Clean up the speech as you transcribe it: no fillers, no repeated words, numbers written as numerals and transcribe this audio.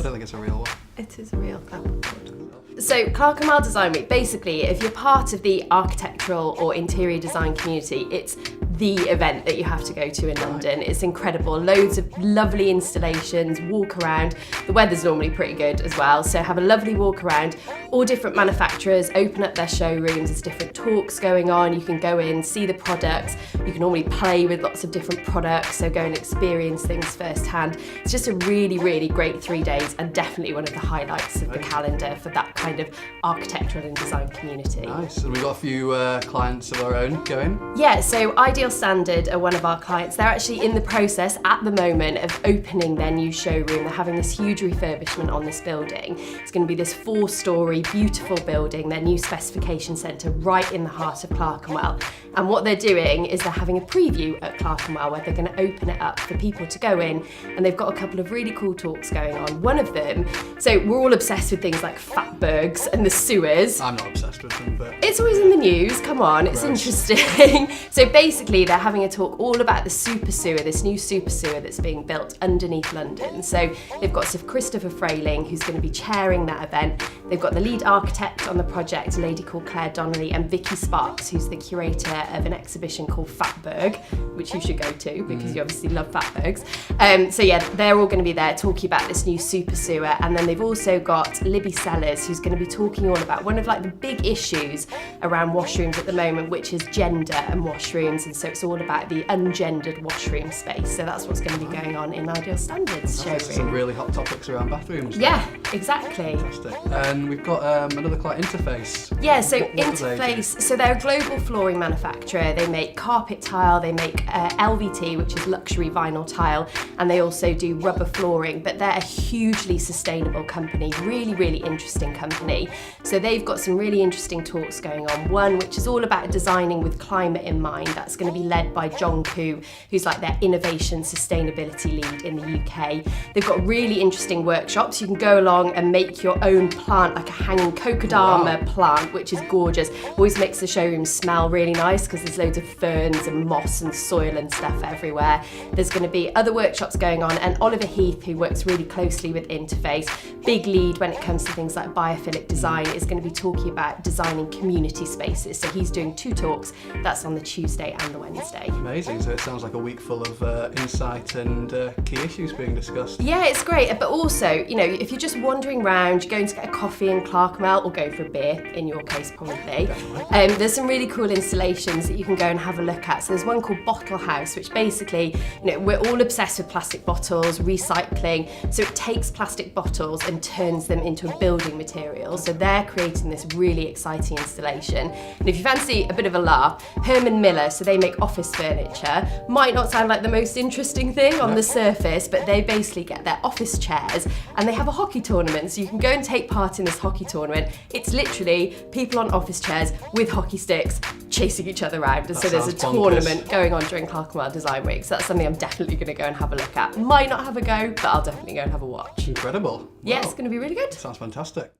don't think it's a real one. It is a real clapperboard. So Clerkenwell Design Week, basically, if you're part of the architectural or interior design community, it's the event that you have to go to in London. It's incredible. Loads of lovely installations, walk around. The weather's normally pretty good as well, so have a lovely walk around. All different manufacturers open up their showrooms. There's different talks going on. You can go in, see the products. You can normally play with lots of different products, so go and experience things firsthand. It's just a really, really great 3 days, and definitely one of the highlights of the calendar for that kind of architectural and design community. Nice. And we've got a few clients of our own going. Yeah, so Ideal Standard are one of our clients. They're actually in the process at the moment of opening their new showroom. They're having this huge refurbishment on this building. It's going to be this 4-storey, beautiful building, their new specification centre right in the heart of Clerkenwell. And what they're doing is they're having a preview at Clerkenwell where they're going to open it up for people to go in, and they've got a couple of really cool talks going on. One of them, so we're all obsessed with things like fatbergs and the sewers. I'm not obsessed with them, but... It's always in the news, come on, it's interesting. So basically they're having a talk all about the super sewer, this new super sewer that's being built underneath London. So they've got Sir Christopher Frayling, who's going to be chairing that event. They've got the lead architect on the project, a lady called Claire Donnelly, and Vicky Sparks, who's the curator of an exhibition called Fatberg, which you should go to because you obviously love fatbergs. So yeah, they're all going to be there talking about this new super sewer. And then they've also got Libby Sellers, who's going to be talking all about one of like the big issues around washrooms at the moment, which is gender and washrooms. And so it's all about the ungendered washroom space. So that's what's going to be going on in Ideal Standards showroom. Some really hot topics around bathrooms. Yeah, exactly. Fantastic. And we've got another client, Interface. Yeah, so What do they do? Interface, so they're a global flooring manufacturer. They make carpet tile, they make LVT, which is luxury vinyl tile, and they also do rubber flooring, but they're a hugely sustainable company, really, really interesting company. So they've got some really interesting talks going on. One, which is all about designing with climate in mind. That's going to be led by John Koo, who's like their innovation sustainability lead in the UK. They've got really interesting workshops. You can go along and make your own plant, like a hanging kokedama plant, which is gorgeous. Always makes the showroom smell really nice because there's loads of ferns and moss and soil and stuff everywhere. There's going to be other workshops going on, and Oliver Heath, who works really closely with Interface, big lead when it comes to things like biophilic design, is going to be talking about designing community spaces. So he's doing 2 talks. That's on the Tuesday and the Wednesday. Amazing. So it sounds like a week full of insight and key issues being discussed. Yeah, it's great. But also, you know, if you're just wandering around, you're going to get a coffee in Clerkenwell, or going for a beer, in your case probably. There's some really cool installations that you can go and have a look at. So there's one called Bottle House, which basically, you know, we're all obsessed with plastic bottles, recycling. So it takes plastic bottles and turns them into a building material. So they're creating this really exciting installation. And if you fancy a bit of a laugh, Herman Miller, so they make office furniture, might not sound like the most interesting thing on the surface, but they basically get their office chairs and they have a hockey tournament. So you can go and take part in this hockey tournament. It's literally people on office chairs with hockey sticks chasing each other around. And so there's a tournament going on during Clerkenwell Design Week. So that's something I'm definitely going to go and have a look at. Might not have a go, but I'll definitely go and have a watch. Incredible. Yeah, Wow. it's going to be really good. Sounds fantastic.